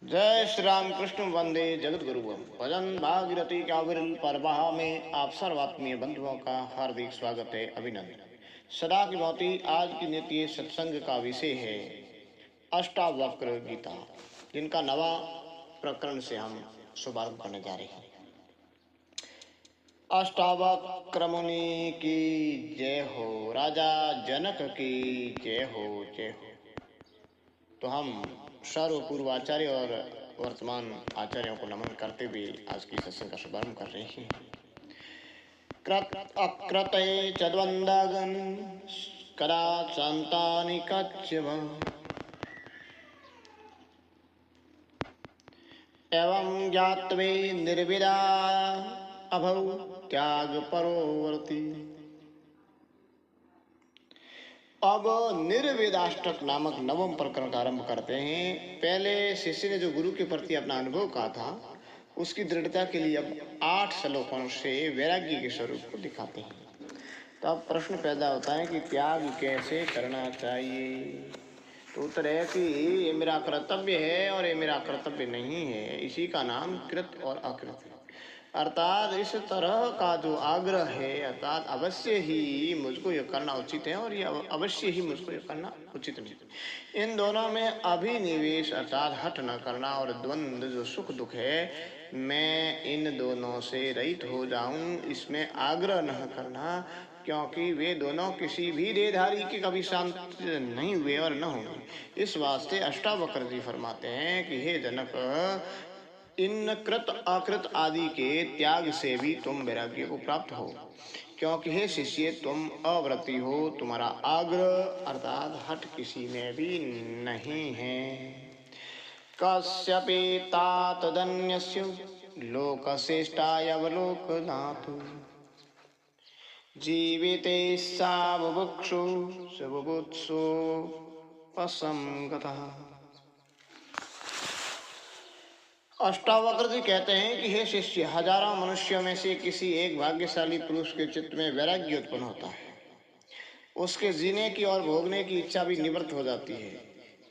जय श्री राम कृष्ण वंदे जगत गुरु भजन भागीरथी काविल परवाह में आप सर्वात्मीय बंधुओं का हार्दिक स्वागत है, अभिनंदन। सदा की भांति आज की नित्य सत्संग का विषय है अष्टावक्र गीता, जिनका नवा प्रकरण से हम शुभारंभ करने जा रहे हैं। अष्टावक्र मुनि की जय हो, राजा जनक की जय हो, जय हो। तो हम सर्व पूर्वाचार्य और वर्तमान आचार्यों को नमन करते हुए आज की सत्संग का शुभारंभ कर रहे हैं। कृत अकृतये च द्वन्द्वगन् कदा संतानि कच्छव एवं ज्ञात्वे निर्विदा अभौ त्याग परोवर्ती। अब निर्वेदाष्टक नामक नवम प्रकरण का आरंभ करते हैं। पहले शिष्य ने जो गुरु के प्रति अपना अनुभव कहा था, उसकी दृढ़ता के लिए अब 8 श्लोकों से वैराग्य के स्वरूप को दिखाते हैं। तो अब प्रश्न पैदा होता है कि त्याग कैसे करना चाहिए। तो उत्तर है कि ये मेरा कर्तव्य है और ये मेरा कर्तव्य नहीं है। इसी का नाम कृत और अकृत है। अर्थात इस तरह का जो आग्रह है, अर्थात अवश्य ही मुझको यह करना उचित है और यह अवश्य ही मुझको यह करना उचित नहीं। इन दोनों में अभिनिवेश अर्थात हट न करना और द्वंद्व जो सुख दुख है, मैं इन दोनों से रहित हो जाऊं, इसमें आग्रह न करना, क्योंकि वे दोनों किसी भी देहधारी के कभी शांत नहीं हुए और न होंगे। इस वास्ते अष्टावक्र जी फरमाते हैं कि हे जनक, इन कृत अकृत आदि के त्याग से भी तुम वैराग्य को प्राप्त हो, क्योंकि हे शिष्य तुम अव्रती हो, तुम्हारा आग्रह अर्थात हट किसी में भी नहीं है। कस्यपि तातदन्यस्य लोकश्रेष्ठायावलोकनाथो जीविते सा बुभुक्षु सुबुभुत्सो असंगतः। अष्टावक्र जी कहते हैं कि हे शिष्य, हजारों मनुष्यों में से किसी एक भाग्यशाली पुरुष के चित्त में वैराग्य उत्पन्न होता है। उसके जीने की और भोगने की इच्छा भी निवृत्त हो जाती है,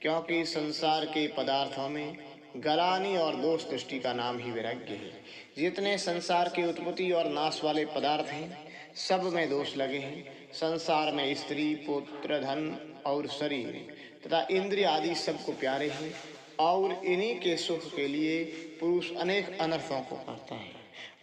क्योंकि संसार के पदार्थों में गलानी और दोष दृष्टि का नाम ही वैराग्य है। जितने संसार की उत्पत्ति और नाश वाले पदार्थ हैं, सब में दोष लगे हैं। संसार में स्त्री, पुत्र, धन और शरीर तथा इंद्रिय आदि सबको प्यारे हैं, और इन्हीं के सुख के लिए पुरुष अनेक अनर्थों को करता है,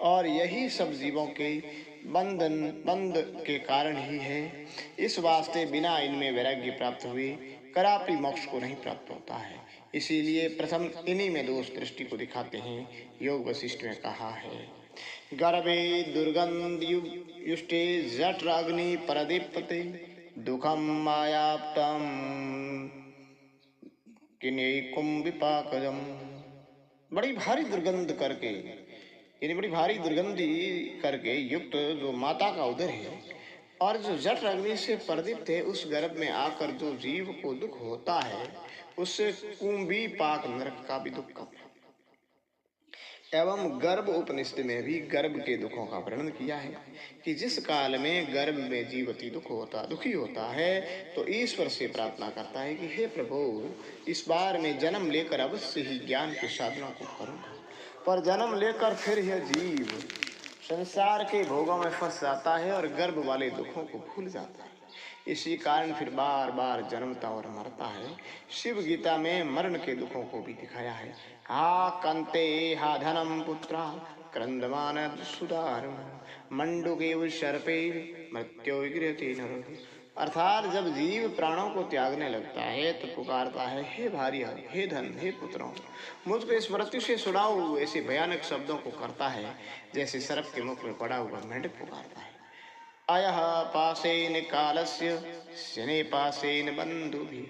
और यही सब जीवों के बंध के कारण ही है। इस वास्ते बिना इनमें वैराग्य प्राप्त हुए कदापि मोक्ष को नहीं प्राप्त होता है। इसीलिए प्रथम इन्हीं में दोष दृष्टि को दिखाते हैं। योग वशिष्ठ में कहा है, गर्भे दुर्गंध युष्टे जठर अग्नि परदीप्यते दुखम मायाप्तम किनेकुम विपाकजम। बड़ी भारी दुर्गंध करके, यानी बड़ी भारी दुर्गंधी करके युक्त जो माता का उदर है और जो जठ अग्नि से प्रदीप्त है, उस गर्भ में आकर जो जीव को दुख होता है, उससे कुंभी पाक नरक का भी दुख कम। एवं गर्भ उपनिषद में भी गर्भ के दुखों का वर्णन किया है कि जिस काल में गर्भ में जीवती दुखी होता है, तो ईश्वर से प्रार्थना करता है कि हे प्रभु, इस बार में जन्म लेकर अवश्य ही ज्ञान के साधनों को करूंगा। पर जन्म लेकर फिर यह जीव संसार के भोगों में फंस जाता है और गर्भ वाले दुखों को भूल जाता है। इसी कारण फिर बार बार जन्मता और मरता है। शिव गीता में मरण के दुखों को भी दिखाया है। हा कंते हा धनम पुत्रा क्रंदमान सुधार मंडुके सर्पे मृत्यो विगृहते नर। अर्थात जब जीव प्राणों को त्यागने लगता है तो पुकारता है, हे भार्या, हे धन, हे पुत्रों, मुझको इस मृत्यु से छुड़ाओ। ऐसे भयानक शब्दों को करता है जैसे सर्प के मुख में पड़ा हुआ मेंढक पुकारता है। अयः पासेन कालस्य शने पासेन बंधुभिः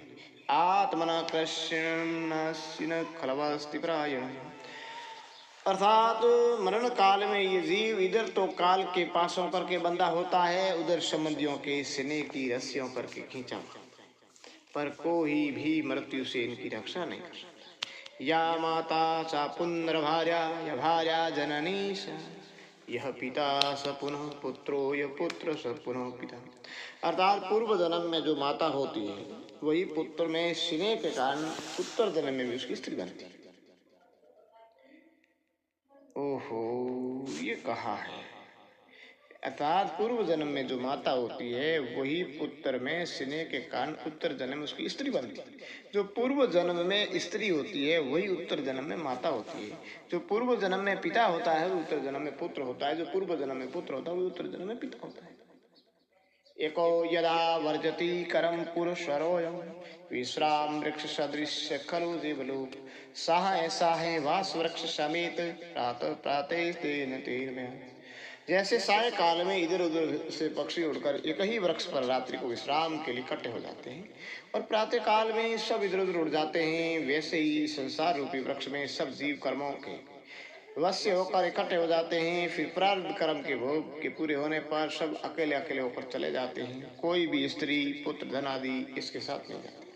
आत्मना कृष्ण खलवस्ति प्रायः। अर्थात मरण काल में ये जीव इधर तो काल के पासों करके बंधा होता है, उधर संबंधियों के सिने की रस्सियों करके खींचा, पर कोई भी मृत्यु से इनकी रक्षा नहीं कर सकता। या माता सा पुनर् भार्या, या भार्या जननी सा, यह पिता स पुनः पुत्रो, यह पुत्र स पुनः पिता। अर्थात पूर्व जन्म में जो माता होती है, वही पुत्र में स्नेह के कारण उत्तर जन्म में भी उसकी स्त्री बनती है। ओहो, ये कहा है। अर्थात पूर्व जन्म में जो माता होती है वही पुत्र में स्नेह के कारण उत्तर जन्म में उसकी स्त्री बनती है। जो पूर्व जन्म में स्त्री होती है वही उत्तर जन्म में माता होती है। जो पूर्व जन्म में पिता होता है वो उत्तर जन्म में पुत्र होता है। जो पूर्व जन्म में पुत्र होता है वो उत्तर जन्म में पिता होता है। एको यदा वर्जति करम पुरुषरोऽयं विश्राम वृक्ष सदृश्य खलु जीवलोक साहे साहे वास वृक्ष समेत प्रातः प्रातः तेन तेन में। जैसे साय काल में इधर उधर से पक्षी उड़कर एक ही वृक्ष पर रात्रि को विश्राम के लिए इकट्ठे हो जाते हैं और प्रातः काल में सब इधर उधर उड़ जाते हैं, वैसे ही संसार रूपी वृक्ष में सब जीव कर्मों के वश होकर इकट्ठे हो जाते हैं। फिर प्रारब्ध कर्म के भोग के पूरे होने पर सब अकेले अकेले होकर चले जाते हैं। कोई भी स्त्री पुत्र धन आदि इसके साथ नहीं जाते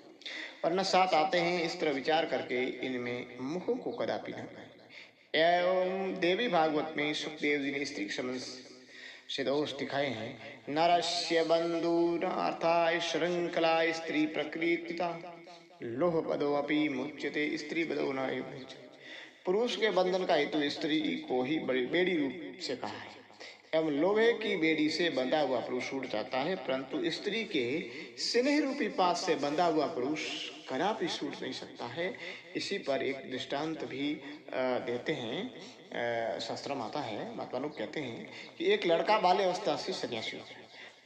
और न साथ आते हैं। इस तरह विचार करके इनमें मुख को कदापि न करें। एवं देवी भागवत में सुखदेव जी ने स्त्री से दोष दिखाए हैं। नरस्य बंधुनार्थाय श्रृंखला स्त्री प्रकृतिता लोह पदो अपि मुच्यते स्त्री पदो न मुच्यते। पुरुष के बंधन का हेतु स्त्री को ही बड़ी बेड़ी रूप से कहा है एवं लोहे की बेड़ी से बंधा हुआ पुरुष उड़ जाता है, परंतु स्त्री के स्नेह रूपी पास से बंधा हुआ पुरुष कदापि छूट नहीं सकता है। इसी पर एक दृष्टांत भी देते हैं। शास्त्र में आता है, महात्मा लोग कहते हैं कि एक लड़का बाल्य अवस्था से सन्यासी हो गया।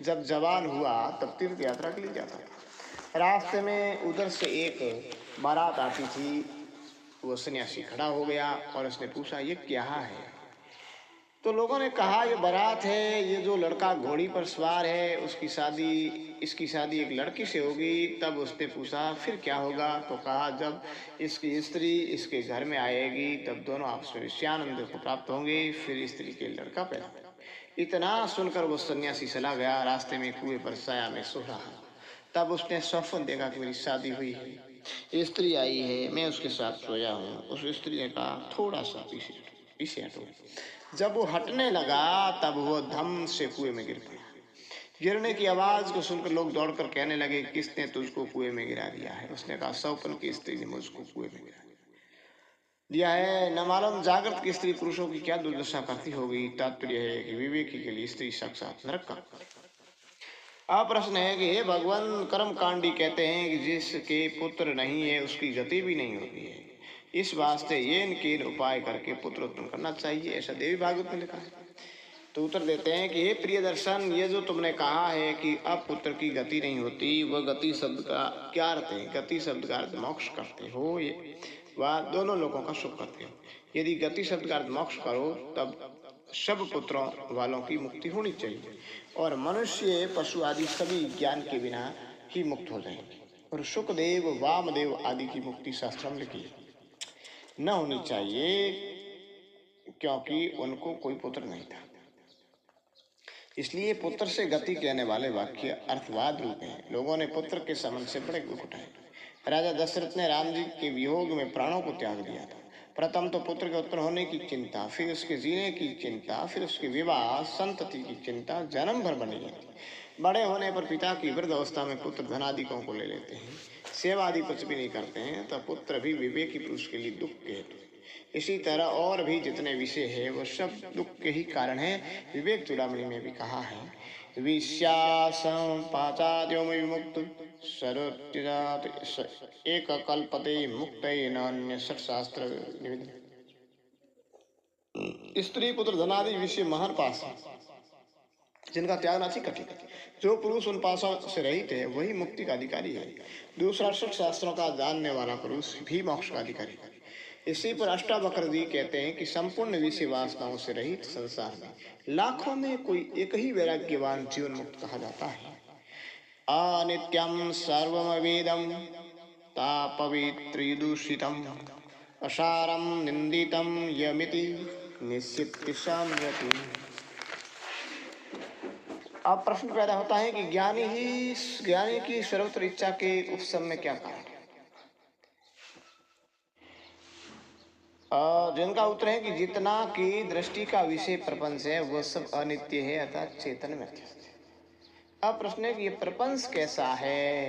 जब जवान हुआ तब तीर्थ यात्रा के लिए जाता था। रास्ते में उधर से एक बारात आती थी। वो सन्यासी खड़ा हो गया और उसने पूछा ये क्या है। तो लोगों ने कहा ये बारात है, ये जो लड़का घोड़ी पर सवार है इसकी शादी एक लड़की से होगी। तब उसने पूछा फिर क्या होगा, तो कहा जब इसकी स्त्री इसके घर में आएगी तब दोनों आपस में विषयानंद को प्राप्त होंगे, फिर स्त्री के लड़का पैदा होगा। इतना सुनकर वो सन्यासी चला गया। रास्ते में कुएं पर साया में सो रहा। तब उसने स्वप्न देखा कि मेरी शादी हुई है, स्त्री आई है, मैं उसके साथ सोया हूँ। उस स्त्री ने कहा थोड़ा सा पीछे हटो। जब वो हटने लगा तब वो धम से कुएं में गिर पड़ा। गिरने की आवाज को सुनकर लोग दौड़कर कहने लगे किसने तुझको कुएं में गिरा दिया है। उसने कहा सौपन की स्त्री ने मुझको कुएं में गिरा दिया है। न मालूम जागृत की स्त्री पुरुषों की क्या दुर्दशा करती होगी। तात्पर्य है कि विवेकी के लिए स्त्री साक्षात नरक का। अब प्रश्न है कि हे भगवान, कर्म कांडी कहते हैं कि जिसके पुत्र नहीं है उसकी गति भी नहीं होती है। इस वास्ते ये इनके उपाय करके पुत्र उत्पन्न करना चाहिए, ऐसा देवी भागवत में लिखा है। तो उत्तर देते हैं कि हे प्रिय दर्शन, ये जो तुमने कहा है कि अब पुत्र की गति नहीं होती, वह गति शब्द का क्या अर्थ है। गति शब्द का अर्थ मोक्ष करते हो, ये वह दोनों लोगों का सुख करते हो। यदि गति शब्द का अर्थ मोक्ष करो तब सब पुत्रों वालों की मुक्ति होनी चाहिए और मनुष्य पशु आदि सभी ज्ञान के बिना ही मुक्त हो जाएंगे। और सुखदेव वामदेव आदि की मुक्ति शास्त्र में लिखी न होनी चाहिए क्योंकि उनको कोई पुत्र नहीं था। इसलिए पुत्र से गति कहने वाले वाक्य अर्थवाद रूप हैं। लोगों ने पुत्र के संबंध से बड़े दुख उठाए। राजा दशरथ ने राम जी के वियोग में प्राणों को त्याग दिया था। प्रथम तो पुत्र के उत्पन्न होने की चिंता, फिर उसके जीने की चिंता, फिर उसके विवाह संतति की चिंता जन्म भर बनी रहती। बड़े होने पर पिता की वृद्ध अवस्था में पुत्र धनादिकों को ले लेते हैं, सेवा आदि कुछ भी नहीं करते हैं, तो पुत्र भी विवेकी पुरुष के लिए दुख के हेतु। इसी तरह और भी जितने विषय है वो सब दुख के ही कारण है। विवेक चूड़ामणि में भी कहा है विश्यासं पाचाद्यो में विमुक्त सरोत्यजात एक कल्पते मुक्त नान्य शास्त्र निवेदन। स्त्री पुत्र धनादि विषय महान पास है जिनका त्यागना अच्छी कठिन है। जो पुरुष उन पासों से रहित है वही मुक्ति का अधिकारी है। दूसरा सठ शास्त्रों का जानने वाला पुरुष भी मोक्ष का अधिकारी है। इसी पर अष्टावक्र जी कहते हैं कि संपूर्ण विषय वासनाओं से रहित संसार में लाखों में कोई एक ही वैराग्यवान जीवन मुक्त कहा जाता है। अनित्यम सर्वमवेदम तापवित्रिदूषितम असारम निंदितम यमिति निश्चित शाम्यति। अब प्रश्न पैदा होता है कि ज्ञानी की सर्वत्र इच्छा के उपशम में क्या कारण है। जिनका उत्तर है कि जितना की दृष्टि का विषय प्रपंच है वह सब अनित्य है अर्थात चेतन में अध्यस्त है। अब प्रश्न है कि ये प्रपंच कैसा है।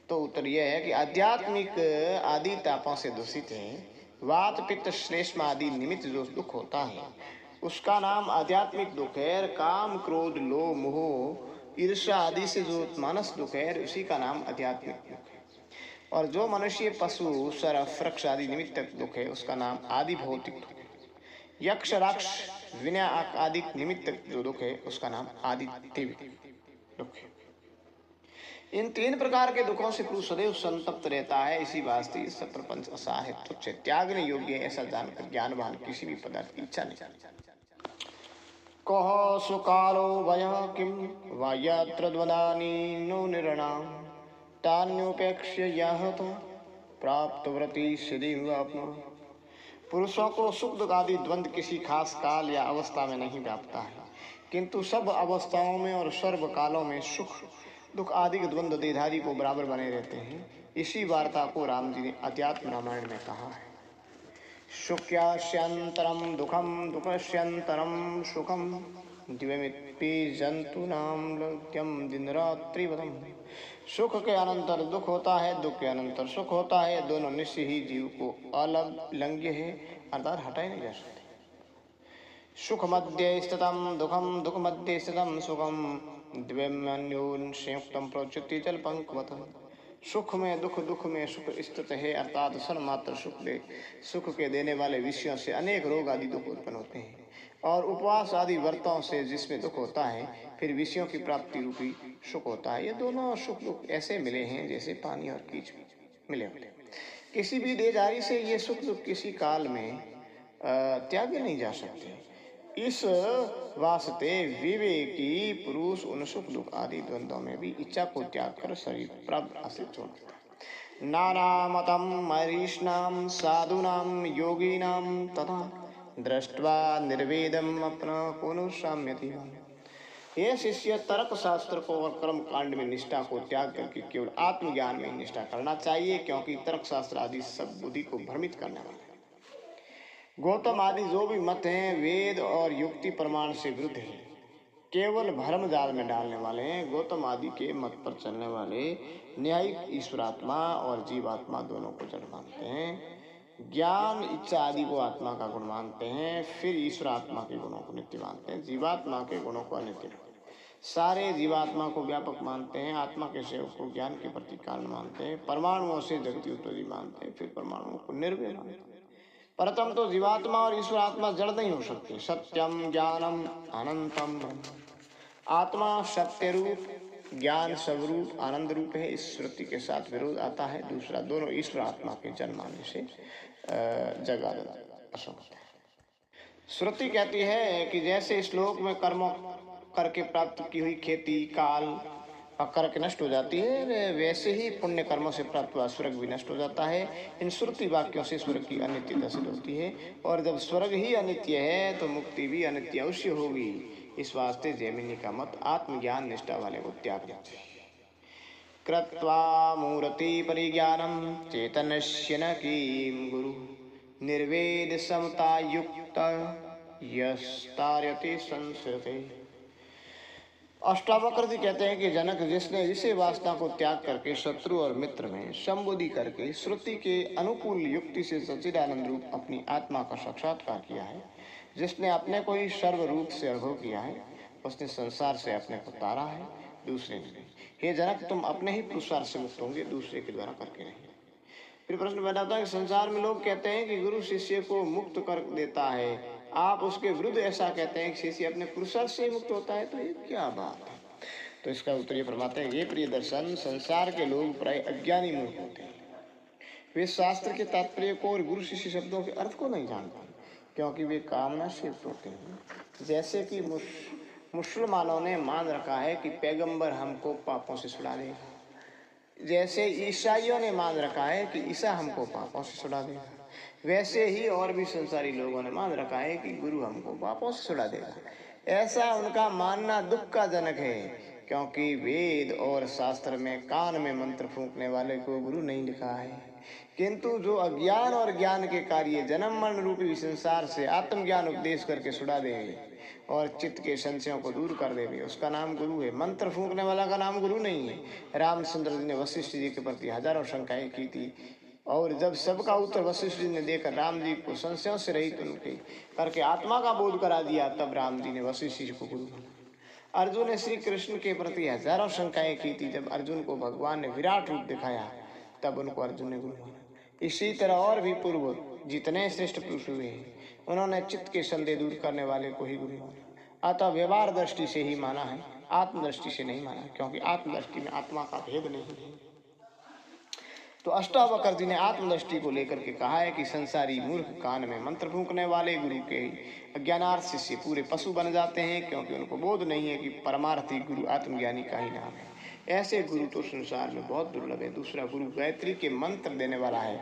तो उत्तर यह है कि आध्यात्मिक आदि तापों से दूषित है। वात पित्त श्लेष्म आदि निमित्त जो दुख होता है उसका नाम आध्यात्मिक दुख है। काम क्रोध लोभ मोह ईर्ष्या आदि से जो मानस दुख है उसी का नाम आध्यात्मिक दुख है। और जो मनुष्य पशु सर्प वृक्ष आदि निमित्त दुख है उसका नाम आदि भौतिक दुख है। यक्ष राक्षस विनय आदि निमित्त जो दुख है उसका नाम आदि दैविक दुख है। इन तीन प्रकार के दुखों से पुरुष सदैव संतप्त रहता है। इसी वास्ते इस प्रपंच असहाय तुच्छ त्यागने योग्य है, ऐसा जानकर ज्ञानवान किसी भी पदार्थ की इच्छा नहीं। कह सुकालो वय किम वा यत्र द्वंद्वानि नो निर्णाम तान्योपेक्ष्य यह तो प्राप्त व्रति सिद्धि आत्मा। पुरुषों को सुख दुख आदि द्वंद्व किसी खास काल या अवस्था में नहीं व्यापता है, किंतु सब अवस्थाओं में और सर्व कालों में सुख दुख आदि के द्वंद्व देधादि को बराबर बने रहते हैं। इसी वार्ता को राम जी ने अध्यात्म रामायण में कहा है। सुख्यास्यंतरम दुखम दुखस्यंतरम सुखम दिव्यमित्ति जंतूनाम लक्ष्यम दिन रात्रि वदम। सुख के अनंतर दुख होता है, दुख के अनंतर सुख होता है। दोनों निश्चय ही जीव को अलग लंघ्य है, अर्थात हटाए नहीं जा सकते। सुख मध्य स्थितम दुखम दुख मध्य स्थितम सुखम द्वैम्योन संयुक्तम प्रोच्यते जल पंकवतम। सुख में दुख दुख में सुख स्थित है, अर्थात सन मात्र सुख के देने वाले विषयों से अनेक रोग आदि दुख उत्पन्न होते हैं, और उपवास आदि व्रतों से जिसमें दुख होता है फिर विषयों की प्राप्ति रूपी सुख होता है। ये दोनों सुख दुख ऐसे मिले हैं जैसे पानी और कीच मिले होते। किसी भी देहधारी से ये सुख दुख किसी काल में त्यागे नहीं जा सकते। इस वास्ते विवेकी पुरुष उन सुख दुख आदि द्वंद्वों में भी इच्छा को त्याग कर शरीर प्राप्त हासिल छोड़ देता है। नाना मतम मरीषणाम साधुनाम योगिनाम तथा दृष्ट्वा निर्वेदम अपना पुनः। ये शिष्य तर्क शास्त्र को और कर्म कांड में निष्ठा को त्याग करके केवल आत्मज्ञान में निष्ठा करना चाहिए, क्योंकि तर्क शास्त्र आदि सब बुद्धि को भ्रमित करने वाले हैं। गौतम आदि जो भी मत हैं वेद और युक्ति प्रमाण से विरुद्ध है, केवल भ्रम जाल में डालने वाले हैं। गौतम आदि के मत पर चलने वाले न्यायिक ईश्वरात्मा और जीवात्मा दोनों को जड़ मानते हैं। ज्ञान इच्छा आदि को आत्मा का गुण मानते हैं, फिर ईश्वरात्मा के गुणों को नित्य मानते हैं, जीवात्मा के गुणों को अनित्य मानते हैं। सारे जीवात्मा को व्यापक मानते हैं, आत्मा के सेवक को ज्ञान के प्रति कारण मानते हैं, परमाणुओं से जगती उत्पत्ति मानते हैं, फिर परमाणुओं को निर्भय मानते हैं। प्रथम तो जीवात्मा और ईश्वर आत्मा जड़ नहीं हो सकते। सत्यम ज्ञानम अनंतम ब्रह्म। आत्मा सत्य रूप ज्ञान स्वरूप आनंद रूप है, इस श्रुति के साथ विरोध आता है। दूसरा, दोनों ईश्वर आत्मा के जन्म आने से जगाद असंभव है। श्रुति कहती है कि जैसे श्लोक में कर्मों करके प्राप्त की हुई खेती काल पकड़ के नष्ट हो जाती है, वैसे ही पुण्य कर्मों से प्राप्त हुआ स्वर्ग भी नष्ट हो जाता है। इन श्रुति वाक्यों से स्वर्ग की अनित्यता सिद्ध होती है, और जब स्वर्ग ही अनित्य है तो मुक्ति भी अनित्य अवश्य होगी। इस वास्ते जैमिनी का मत आत्मज्ञान निष्ठा वाले को त्याग देते हैं। कृत्वा मूर्ति परिज्ञानम चेतनस्य न किम गुरु निर्वेद समता युक्त यस्तार्यते संस्कृते। अष्टावक्र जी कहते हैं कि जनक जिसने इसे वासना को त्याग करके शत्रु और मित्र में संबोधि करके श्रुति के अनुकूल युक्ति से सच्चिदानंद रूप अपनी आत्मा का साक्षात्कार किया है, जिसने अपने को ही सर्व रूप से अनुभव किया है, उसने संसार से अपने को तारा है, दूसरे ने नहीं। हे जनक, तुम अपने ही पुरुषार्थ से मुक्त होंगे, दूसरे के द्वारा करके नहीं। फिर प्रश्न पैदा होता है कि संसार में लोग कहते हैं कि गुरु शिष्य को मुक्त कर देता है, आप उसके विरुद्ध ऐसा कहते हैं कि शिष्य अपने पुरुषार्थ से मुक्त होता है, तो ये क्या बात है? तो इसका उत्तर ये फरमाते हैं, ये प्रिय दर्शन, संसार के लोग प्राय अज्ञानी मूर्ख होते हैं। वे शास्त्र के तात्पर्य को और गुरु शिष्य शब्दों के अर्थ को नहीं जानते, क्योंकि वे कामना से युक्त होते हैं। जैसे कि मुसलमानों ने मान रखा है कि पैगंबर हमको पापों से छुड़ा देगा, जैसे ईसाइयों ने मान रखा है कि ईसा हमको पापों से छुड़ा देगा, वैसे ही और भी संसारी लोगों ने मान रखा है कि गुरु हमको पापों से छुड़ा देगा। ऐसा उनका मानना दुख का जनक है, क्योंकि वेद और शास्त्र में कान में मंत्र फूंकने वाले को गुरु नहीं लिखा है, किंतु जो अज्ञान और ज्ञान के कार्य जन्म मरण रूपी संसार से आत्मज्ञान उपदेश करके छुड़ा देंगे और चित्त के संशयों को दूर कर देंगे, उसका नाम गुरु है। मंत्र फूंकने वाला का नाम गुरु नहीं है। रामचंद्र जी ने वशिष्ठ जी के प्रति हजारों शंकाएं की थी और जब सबका उत्तर वशिष्ठ जी ने देकर राम जी को संशयों से रहित उनके करके आत्मा का बोध करा दिया, तब राम जी ने वशिष्ठ जी को गुरु माना। अर्जुन ने श्री कृष्ण के प्रति हजारों शंकाएं की थी। जब अर्जुन को भगवान ने विराट रूप दिखाया, तब उनको अर्जुन ने गुरु माना। इसी तरह और भी पूर्व जितने श्रेष्ठ पुरुष हुए हैं, उन्होंने चित्त के संदेह दूर करने वाले को ही गुरु माना। अतः व्यवहार दृष्टि से ही माना है, आत्मदृष्टि से नहीं माना, क्योंकि आत्मदृष्टि में आत्मा का भेद नहीं है। तो अष्टावक्र जी ने आत्मदृष्टि को लेकर के कहा है कि संसारी मूर्ख कान में मंत्र फूंकने वाले गुरु के अज्ञानार्थ शिष्य पूरे पशु बन जाते हैं, क्योंकि उनको बोध नहीं है कि परमार्थी गुरु आत्मज्ञानी का ही नाम है। ऐसे गुरु तो संसार में बहुत दुर्लभ है। दूसरा गुरु गायत्री के मंत्र देने वाला है।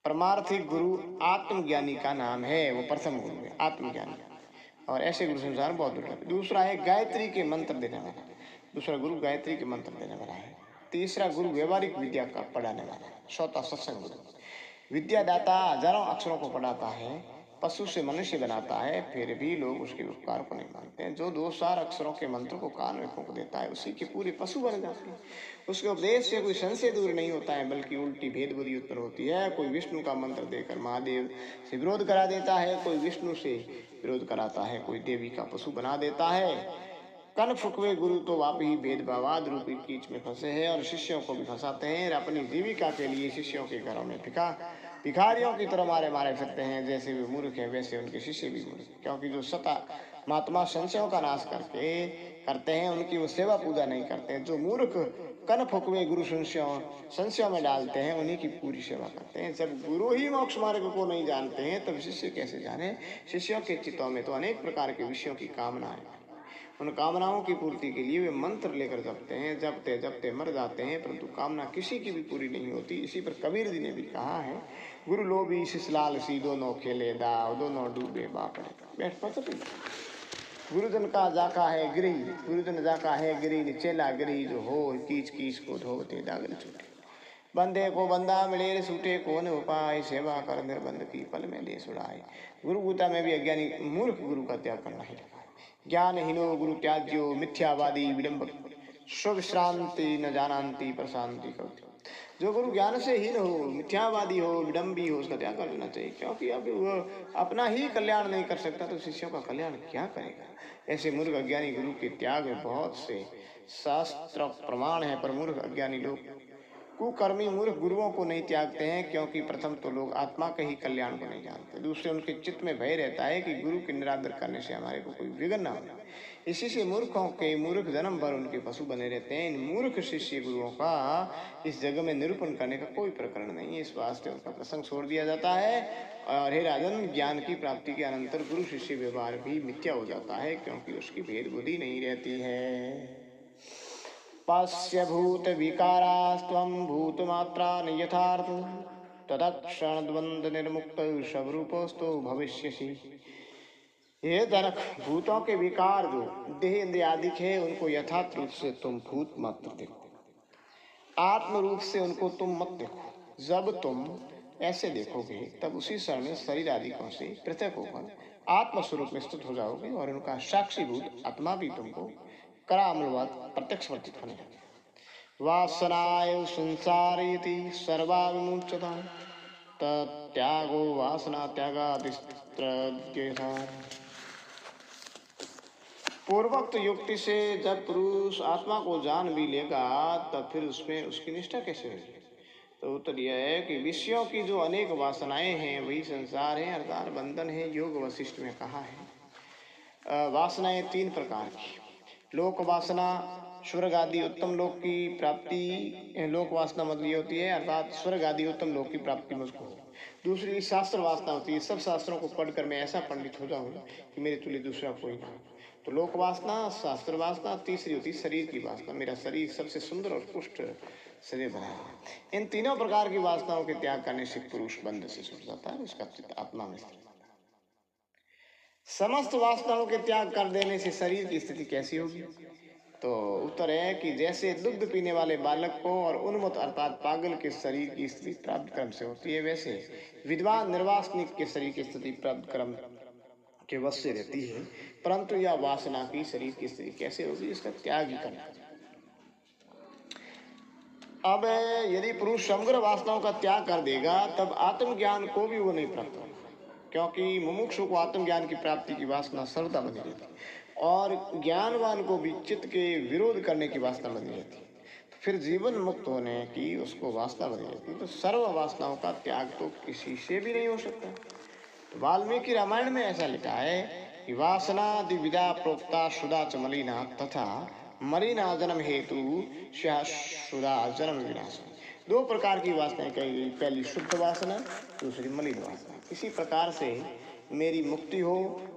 परमार्थी गुरु आत्मज्ञानी का नाम है, वो प्रथम गुरु है आत्मज्ञानी, और ऐसे गुरु संसार में बहुत दुर्लभ है। दूसरा है गायत्री के मंत्र देने वाला, दूसरा गुरु गायत्री के मंत्र देने वाला है। तीसरा गुरु व्यवहारिक विद्या का पढ़ाने वाला है। चौथा सत्संग गुरु विद्यादाता हजारों अक्षरों को पढ़ाता है, पशु से मनुष्य बनाता है, फिर भी लोग उसके उपकार को नहीं मानते हैं। जो 2-4 अक्षरों के मंत्र को कान में फूंक देता है, उसी के पूरे पशु बन जाते हैं। उसके उपदेश से कोई संशय दूर नहीं होता है, बल्कि उल्टी भेद बुद्धि उत्पन्न होती है। कोई विष्णु का मंत्र देकर महादेव से विरोध करा देता है, कोई विष्णु से विरोध कराता है, कोई देवी का पशु बना देता है। कन फुकवे गुरु तो आप ही भेदभावाद रूपी कीच में फंसे हैं और शिष्यों को भी फंसाते हैं। अपनी जीविका के लिए शिष्यों के घरों में भिखारियों की तरह मारे फिरते हैं। जैसे वे मूर्ख हैं, वैसे उनके शिष्य भी मूर्ख, क्योंकि जो सता महात्मा संशयों का नाश करते हैं, उनकी वो सेवा पूजा नहीं करते हैं। जो मूर्ख कन फुकवे गुरु संशयों में डालते हैं, उन्हीं की पूरी सेवा करते हैं। जब गुरु ही मोक्ष मार्ग को नहीं जानते हैं, तब शिष्य कैसे जाने। शिष्यों के चित्तों में तो अनेक प्रकार के विषयों की कामनाएं, उन कामनाओं की पूर्ति के लिए वे मंत्र लेकर जपते हैं, जपते जपते मर जाते हैं, परंतु कामना किसी की भी पूरी नहीं होती। इसी पर कबीर जी ने भी कहा है, गुरु लोभी शिशलाल सी दोनों खेले दाव, दोनों डूबे बापड़े। बैठ पचते गुरुजन का जाका है गिरी, गुरुजन जाका है गिरी, चेला गिरी जो हो, कीच कीच को धोते दागल छूटे। बंदे को बंदा मिले सूटे, कौन उपाय, सेवा कर निर्बंध की पल में दे सुड़ाए। गुरु गीता में भी अज्ञानी मूर्ख गुरु का त्याग करना ही लिखा है। ज्ञानहीनो गुरु त्याज्यो मिथ्यावादी विडंबक, स्वविश्रांति न जानंती प्रशांति करती। जो गुरु ज्ञान से हीन हो, मिथ्यावादी हो, विडंबी हो, उसका त्याग कर देना चाहिए, क्योंकि अब वह अपना ही कल्याण नहीं कर सकता तो शिष्यों का कल्याण क्या करेगा। ऐसे मूर्ख अज्ञानी गुरु के त्याग में बहुत से शास्त्र प्रमाण है, पर मूर्ख अज्ञानी लोग कुकर्मी मूर्ख गुरुओं को नहीं त्यागते हैं, क्योंकि प्रथम तो लोग आत्मा के ही कल्याण को नहीं जानते, दूसरे उनके चित्त में भय रहता है कि गुरु के निरादर करने से हमारे को कोई विघ्न ना हो। इसी से मूर्खों के मूर्ख जन्म भर उनके पशु बने रहते हैं। इन मूर्ख शिष्य गुरुओं का इस जगह में निरूपण करने का कोई प्रकरण नहीं है, इस वास्ते उनका प्रसंग छोड़ दिया जाता है। और हे राजन, ज्ञान की प्राप्ति के अनंतर गुरु शिष्य व्यवहार भी मिथ्या हो जाता है, क्योंकि उसकी भेद बुद्धि नहीं रहती है। पश्य भूत विकारास्त्वं भूतमात्रा यथार्थ, तदक्षण द्वंद्व निर्मुक्त शवरूपस्तु भविष्यसि। हे जनक, भूतों के विकार जो देह इंद्रिय आदि है, उनको यथार्थ रूप से तुम भूत मात्र देखो, आत्म रूप से उनको तुम मत देखो। जब तुम ऐसे देखोगे, तब उसी क्षण में शरीर आदिकों से पृथक होकर आत्म स्वरूप में स्थित हो जाओगे, और उनका साक्षीभूत आत्मा भी तुमको करामलवत प्रत्यक्ष वर्तित होने लगे। वासनाय संसारेति सर्वा विमुच्यता, तत्यागो वासना त्यागादिस्त्रज्ञेयः। पूर्वोक्त युक्ति से जब पुरुष आत्मा को जान भी लेगा, तब फिर उसमें उसकी निष्ठा कैसे होगी। तो उत्तर यह है कि विषयों की जो अनेक वासनाएं हैं, वही संसार है, अर्थात बंधन है। योग वशिष्ठ में कहा है, वासनाएं 3 प्रकार की। लोक वासना, स्वर्ग आदि उत्तम लोक की प्राप्ति। लोक वासना मतलब ये होती है, अर्थात स्वर्ग आदि उत्तम लोक की प्राप्ति मुझको हो। दूसरी शास्त्र वासना होती है, सब शास्त्रों को पढ़कर मैं ऐसा पंडित हो जाऊं कि मेरे तुल्य दूसरा कोई ना हो, तो लोक वासना, शास्त्र वासना। तीसरी होती है शरीर की वासना, मेरा शरीर सबसे सुंदर और पुष्ट शरीर बनाया। इन तीनों प्रकार की वासनाओं के त्याग करने से पुरुष बंध से छूट जाता है, उसका चित्त आत्मा में स्थिर। समस्त वासनाओं के त्याग कर देने से शरीर की स्थिति कैसी होगी। तो उत्तर है कि जैसे दुग्ध पीने वाले बालक को और उन्मत्त अर्थात पागल के शरीर की स्थिति प्राप्त क्रम से होती है, वैसे विद्वान निर्वासनिक के शरीर की स्थिति प्राप्त क्रम के वश से रहती है। परंतु यह वासना की शरीर की स्थिति कैसे होगी, इसका त्याग ही करना। अब यदि पुरुष समग्र वासनाओं का त्याग कर देगा तब आत्मज्ञान को भी वो नहीं प्राप्त होगा, क्योंकि मुमुक्षु को आत्मज्ञान की प्राप्ति की वासना सर्वदा बनी रहती है और ज्ञानवान को भी चित्त के विरोध करने की वासना बनी रहती है। तो फिर जीवन मुक्त होने की उसको वासना बनी रहती है। तो सर्व वासनाओं का त्याग तो किसी से भी नहीं हो सकता। तो वाल्मीकि रामायण में ऐसा लिखा है कि वासना दिविधा प्रोक्ता शुदा च मलिना तथा मलिना जन्म हेतु शुदा जन्म विनाश। दो प्रकार की वासनाएं कही गई, पहली शुद्ध वासना, दूसरी मलिन वासना। इसी प्रकार से मेरी मुक्ति हो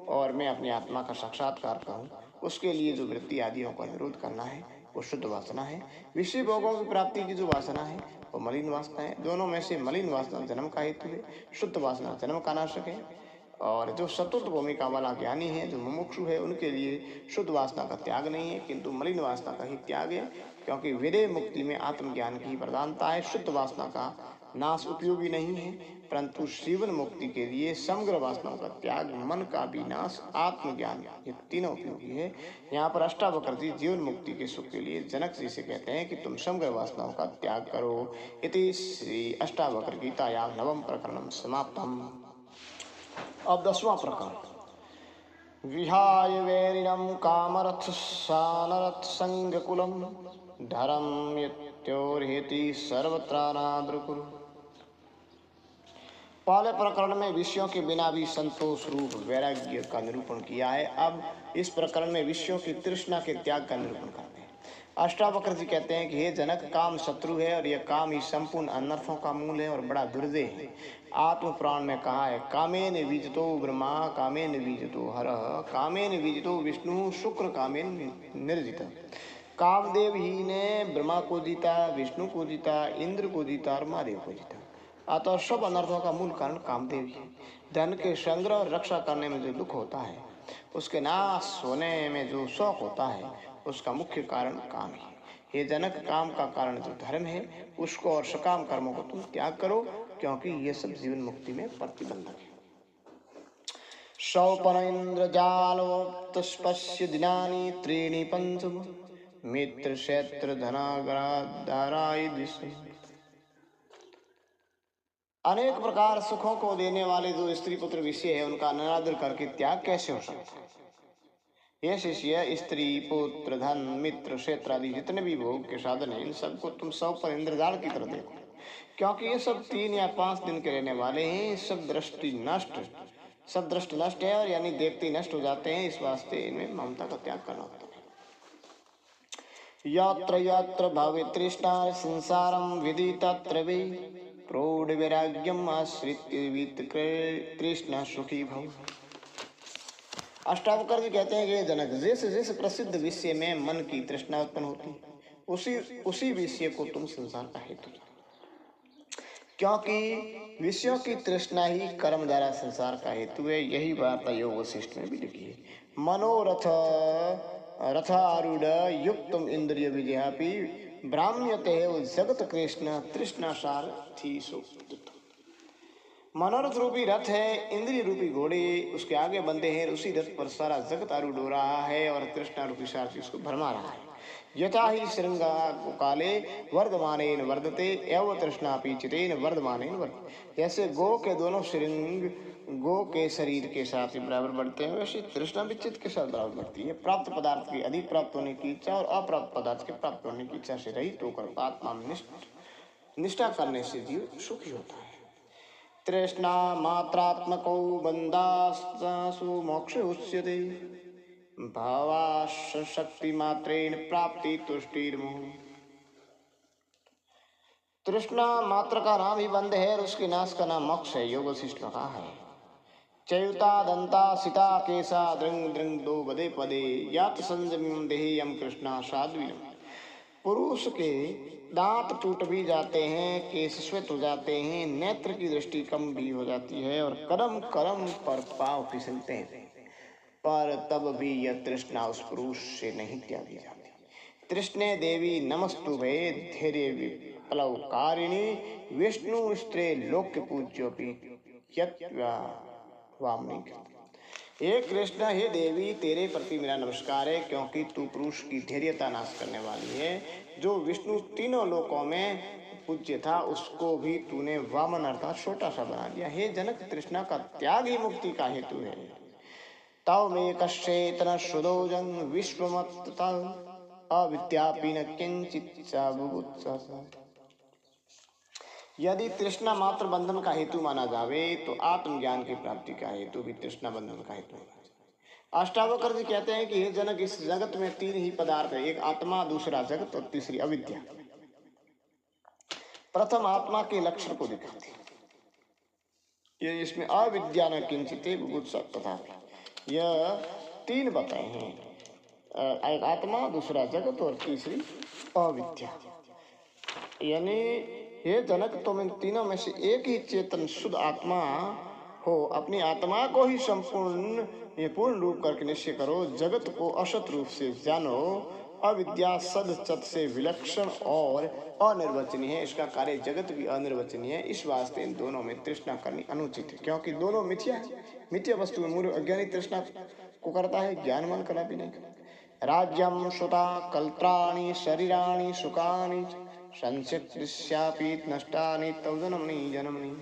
और मैं अपनी आत्मा का साक्षात्कार करूं, उसके लिए जो वृत्ति आदियों का निरोध करना है वो शुद्ध वासना है। विषय भोगों की प्राप्ति की जो वासना है वो मलिन वासना है। दोनों में से मलिन वासना जन्म का हेतु है, शुद्ध वासना जन्म का नाशक है। और जो सतुत भूमिका वाला ज्ञानी है, जो मुमुक्षु है, उनके लिए शुद्ध वासना का त्याग नहीं है किंतु मलिन वासना का ही त्याग है, क्योंकि विदेह मुक्ति में आत्मज्ञान की ही प्रधानता है। शुद्ध वासना का नाश उपयोगी नहीं है, परंतु जीवन मुक्ति के लिए समग्र वासनाओं का त्याग, मन का विनाश, आत्मज्ञान, ये तीनों उपयोगी है। यहाँ पर अष्टावक्र जी जीवन मुक्ति के सुख के लिए जनक जी से कहते हैं कि तुम समग्र वासनाओं का त्याग करो। इति श्री अष्टावक्र गीतायां नवम प्रकरणम समाप्तम। अब 10वां प्रकरण। विहाय वैरिणं कामरथ सानरथ संगकुलम धर्म यत्योर्हेति सर्वत्रानाद्रकुरु। पहले प्रकरण में विषयों के बिना भी संतोष रूप वैराग्य का निरूपण किया है। अब इस प्रकरण में विषयों की तृष्णा के त्याग का निरूपण करते हैं। अष्टावक्र जी कहते हैं कि हे जनक, काम शत्रु है और यह काम ही संपूर्ण अनर्थों का मूल है और बड़ा दुर्जय है। आत्म पुराण में कहा है, कामेन विजितो ब्रह्मा कामेन विजितो हरः कामेन विजितो विष्णु शुक्र कामेन निर्जित। कामदेव ही ने ब्रह्मा को जीता, विष्णु को जीता, इंद्र को जीता और महादेव को जीता। अतः सब अनर्थों का मूल कारण कामदेव ही है। धन के संग्रह और रक्षा करने में जो दुख होता है, उसके नाश होने में जो शौक होता है, उसका मुख्य कारण काम ही है। ये जनक, काम का कारण जो धर्म है उसको और सकाम कर्मों को तुम त्याग करो, क्योंकि ये सब जीवन मुक्ति में प्रतिबंधक है। सौपन इंद्रजाल तस्पस्य दिनानि त्रीणि पंचम मित्र क्षेत्र धनागराय दिशा। अनेक प्रकार सुखों को देने वाले जो स्त्री पुत्र विषय है उनका अनादर करके त्याग कैसे हो सकता है? ये शिष्य स्त्री पुत्र धन मित्र क्षेत्र आदि जितने भी भोग के साधन है, इन सबको तुम सब पर इंद्रजाल की तरह देखो, क्योंकि ये सब 3 या 5 दिन के रहने वाले हैं। सब दृष्टि नष्ट है और यानी देखते नष्ट हो जाते हैं। इस वास्ते इनमें ममता का त्याग करना होता है। यत्र यत्र भवे तृष्णा संसारम विधि तत्र वे प्रौढ़ वैराग्यम आश्रित्य वित्त तृष्णा सुखी भव। अष्टावक्र जी कहते हैं कि जनक, जैसे जैसे प्रसिद्ध विषय में मन की तृष्णा उत्पन्न होती है, उसी विषय को तुम संसार का हेतु, क्योंकि विषयों की तृष्णा ही कर्म द्वारा संसार का हेतु है। यही बात योग वशिष्ठ में भी लिखी है। मनोरथ रथारूढ़ युक्तम इंद्रिय विजयापि ब्राह्म्यते जगत कृष्ण तृष्णा सारथी सुख। मनोरथ रूपी रथ है, इंद्रिय रूपी घोड़े उसके आगे बंधे हैं, उसी रथ पर सारा जगत आरूढ़ हो रहा है और तृष्णा रूपी सारथी उसको भरमा रहा है। यथा ही श्रृंगा काले वर्धमानेन वर्धते एवं तृष्णापि चितेन वर्धमानेन वर्धते। जैसे गो के दोनों श्रृंग गो के शरीर के साथ ही बराबर बढ़ते हैं, वैसे तृष्णा भी चित्त के साथ बराबर बढ़ती है। प्राप्त पदार्थ की अधिक प्राप्त होने की इच्छा और अप्राप्त पदार्थ के प्राप्त होने की इच्छा से रहित होकर आत्मा में निष्ठा करने से जीव सुखी होता है। तृष्णा मात्रात्मको बंधासु मोक्ष उच्यते भावाश शक्ति मात्रेण प्राप्ति तुष्टिर्मोह। तृष्णा मात्र का नाम ही बंध है और उसके नाश का नाम मोक्ष है। योग वशिष्ठ में कहा है, चयुता दंता सीता केसा दृंग दृंग दो बदे पदे यात संजमिम देहेयम कृष्णा साध्वीरम। पुरुष के दांत टूट भी जाते हैं, केश श्वेत हो जाते हैं, नेत्र की दृष्टि कम भी हो जाती है और करम करम पर पांव फिसलते हैं, पर तब भी यह तृष्णा उस पुरुष से नहीं त्यागी जाती। तृष्णे देवी नमस्तुभे धैर्य विप्लवकारिणी विष्णु स्त्रे लोक पूज्योपि वामनी। हे कृष्ण, हे देवी, तेरे प्रति मेरा नमस्कार है, क्योंकि तू पुरुष की धैर्यता नाश करने वाली है। जो विष्णु तीनों लोकों में पूज्य था उसको भी तूने वामन अर्थात छोटा सा बना दिया। हे जनक, तृष्णा का त्याग ही मुक्ति का हेतु है। तव मे कश्चेतन श्रुदोजं विश्वमत्त अविद्यापि न किंचित च बुभुत्सा। यदि तृष्णा मात्र बंधन का हेतु माना जावे तो आत्मज्ञान की प्राप्ति का हेतु भी तृष्णा बंधन का हेतु है। अष्टावक्र जी कहते हैं कि हे जनक, इस जगत में तीन ही पदार्थ है, एक आत्मा, दूसरा जगत और तीसरी अविद्या। प्रथम आत्मा के लक्षण को दिखाते हैं, ये इसमें अविद्या न किंचित बुभुत्सा तथा, यह तीन बताए हैं, एक आत्मा, दूसरा जगत और तीसरी अविद्या। यानी हे जनक, तुम इन तीनों में से एक ही चेतन शुद्ध आत्मा हो, अपनी आत्मा को ही संपूर्ण ये पूर्ण रूप करके निश्चय करो, जगत को असत रूप से जानो, अविद्या सद चत से विलक्षण और अनिर्वचनीय है, इसका कार्य जगत भी अनिर्वचनीय है। इस वास्ते इन दोनों में तृष्णा करनी अनुचित है, क्योंकि दोनों मिथ्या है। मिथ्या वस्तु में मूल अज्ञानी तृष्णा को करता है, ज्ञानवान कला भी नहीं करता। राज्यम श्रुता कल्त्राणि शरीराणि सुखानि संचित्स्यापि नष्टानि तव जनमनि जनमनि।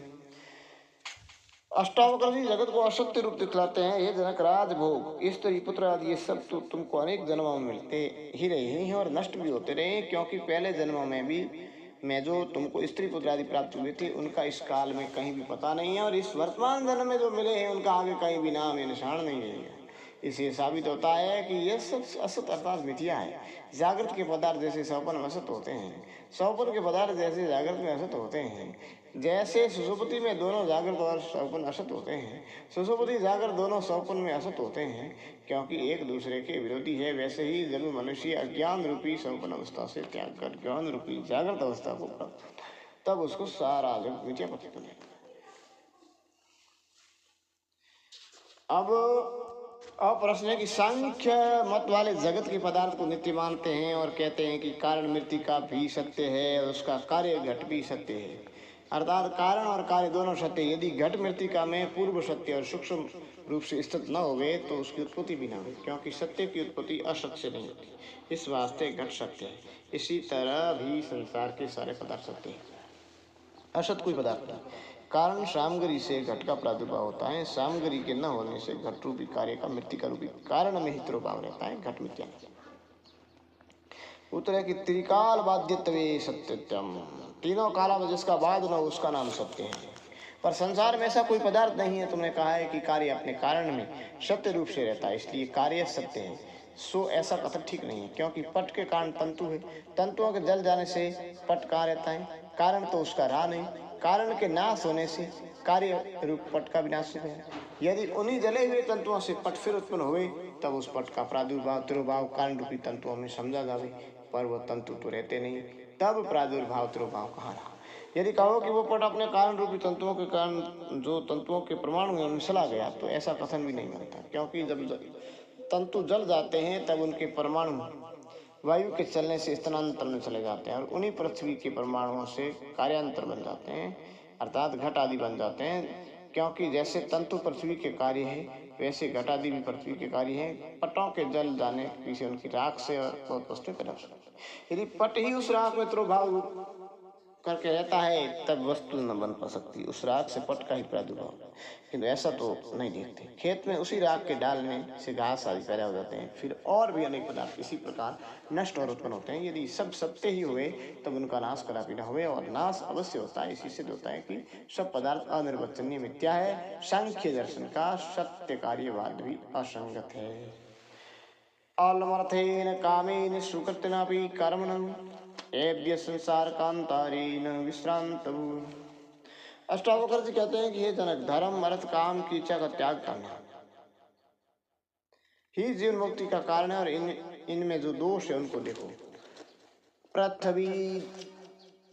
अष्टावक्र जी जगत को असत्य रूप दिखलाते हैं। हे जनक, राजभोग, स्त्री, पुत्र आदि ये सब तो तुमको अनेक जन्मों में मिलते ही रहे हैं और नष्ट भी होते रहे, क्योंकि पहले जन्मों में भी मैं जो तुमको स्त्री पुत्र आदि प्राप्त हुए थे उनका इस काल में कहीं भी पता नहीं है, और इस वर्तमान जन्म में जो मिले हैं उनका आगे कहीं भी नाम या निशान नहीं रहेगा। इससे साबित होता है कि यह सब असत अर्थात मिथ्या है। जागृत के पदार्थ जैसे स्वप्न में असत होते हैं, स्वप्न के पदार्थ जैसे जागृत में असत होते हैं, जैसे सुषुप्ति में दोनों जागृत और स्वप्न असत होते हैं, सुषुप्ति जागृत दोनों स्वप्न में असत होते हैं, क्योंकि एक दूसरे के विरोधी है। वैसे ही जब मनुष्य अज्ञान रूपी स्वप्न अवस्था से त्याग कर ज्ञान रूपी जागृत अवस्था को प्राप्त होता है, तब उसको सारा जगत मिथ्या प्रतीत होता है। अब प्रश्न है कि सांख्य मत वाले जगत के पदार्थ को नित्य मानते हैं और कहते हैं कि कारण मृत्तिका भी सत्य है और उसका कार्य घट भी सत्य है, अर्थात कारण और कार्य दोनों सत्य। यदि घट मृत्तिका में पूर्व सत्य और सूक्ष्म रूप से स्थित न होवे तो उसकी उत्पत्ति भी न हो, क्योंकि सत्य की उत्पत्ति असत्य से नहीं होती, इस वास्ते घट सत्य है। इसी तरह भी संसार के सारे पदार्थ सत्य है, असत कोई पदार्थ नहीं। कारण सामग्री से घट का प्रादुर्भाव होता है, सामग्री के न होने से घट रूपी कार्य का मृत्तिका रूपी कारण में ही तिरोभाव रहता है, घट मिथ्या। उत्तर है कि त्रिकाल बाध्यत्वे सत्यम, तीनों काला में जिसका बाद न हो उसका नाम सत्य है। पर संसार में ऐसा कोई पदार्थ नहीं है, तुमने कहा है कि कार्य अपने कारण में सत्य रूप से रहता है, इसलिए कार्य सत्य है। सो ऐसा कथन ठीक नहीं है, क्योंकि पट के कारण तंतु है, तंतुओं के जल जाने से पट कहाँ रहता है, कारण तो उसका रहा नहीं, कारण के नाश होने से कार्य रूप पट का विनाश हो गया। यदि उन्हीं जले हुए तंतुओं से पट फिर उत्पन्न हुए तब उस पट का प्रादुर्भाव तिरोभाव कारण रूपी तंतुओं में समझा जावे, पर वो तंतु तो रहते नहीं, तब प्रादुर्भाव तिरोभाव कहाँ रहा। यदि कहो कि वो पट अपने कारण रूपी तंतुओं के कारण जो तंतुओं के परमाणु में मिसला गया, तो ऐसा कथन भी नहीं बनता, क्योंकि जब तंतु जल जाते हैं तब उनके परमाणु वायु के चलने से स्थानांतर में चले जाते हैं और उन्हीं पृथ्वी के परमाणुओं से कार्यांतर बन जाते हैं, अर्थात घट आदि बन जाते हैं। क्योंकि जैसे तंतु पृथ्वी के कार्य है वैसे घट आदि भी पृथ्वी के कार्य हैं। पटों के जल जाने से उनकी राख से बहुत वस्तुएं पैदा हो सकती है। यदि पट ही उस राख में तिरोभाव करके रहता है तब वस्तु न बन पा सकती, उस राख से पट का ही प्रादुर्भाव, किंतु ऐसा तो नहीं देखते। खेत में उसी राख के डालने से घास आदि पैदा हो जाते हैं, फिर और भी अनेक पदार्थ इसी प्रकार नष्ट और उत्पन्न होते हैं। यदि सब सत्य ही हुए तब उनका नाश कदापि न हुए, और नाश अवश्य होता है। इसी सिद्ध होता है कि सब पदार्थ अनिर्वचनीय मिथ्या है। सांख्य दर्शन का सत्य कार्यवाद भी असंगत है। अलमर्थेन कामेन सुकृतिनापि कर्मणं एभ्य संसार कांतारेन विश्रांत। अष्टावक्र जी कहते हैं कि हे जनक, धर्म अर्थ काम की इच्छा का त्याग करना ही जीवन मुक्ति का कारण है, और इनमें जो दोष है उनको देखो। पृथ्वी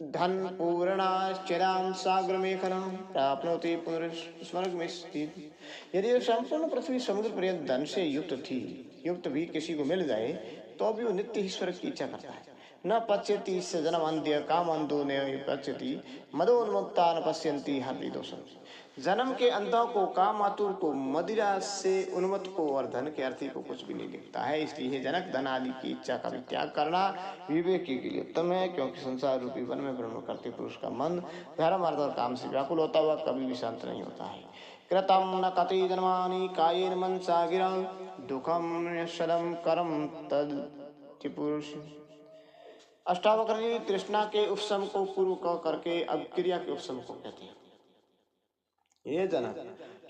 धन पूर्णाश्चराम सागर मेखनम प्राप्नोति पुनर्स्वर्ग में स्थित। यदि संपूर्ण पृथ्वी समुद्र पर्यंत धन से युक्त भी किसी को मिल जाए तो भी वो नित्य ही स्वर्ग की इच्छा करता है। न पच्यति इससे जन्म अंत्य काम अंधो न पच्यति मदोन्मुक्ता न पश्यन्ति हर दोषम। जन्म के अंधों को, काम आतुर को, मदिरा से उन्मत्त को और धन के अर्थी को कुछ भी नहीं दिखता है। इसलिए जनक, धन आदि की इच्छा का भी त्याग करना विवेकी के लिए उत्तम है, क्योंकि संसार रूपी वन में भ्रमण करते पुरुष का मन धर्म, अर्थ और काम से व्याकुल होता हुआ कभी भी शांत नहीं होता है। कृतम न कति जन्मानि कायेन मनसा गिरा दुखम यशदम करम तद पुरुष। अष्टावक्र जी तृष्णा के उपशम को पूर्व करके अब क्रिया के उपशम को कहते हैं। ये जनक,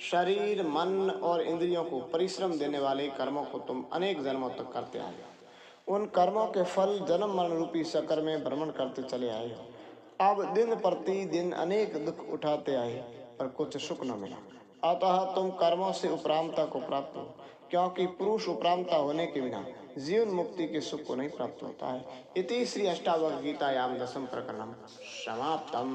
शरीर, मन और इंद्रियों को परिश्रम देने वाले कर्मों को तुम अनेक जन्मों तक करते आए हो। उन कर्मों के फल जन्म मरण रूपी चक्र में भ्रमण करते चले आए हो। अब दिन प्रतिदिन अनेक दुख उठाते आए पर कुछ सुख न मिला। अतः तुम कर्मों से उपरामता को प्राप्त हो, क्योंकि पुरुष उपरामता होने के बिना जीवन मुक्ति के सुख को नहीं प्राप्त होता है। इति श्री अष्टावक्र गीतायाम 10 प्रकरणम समाप्तम।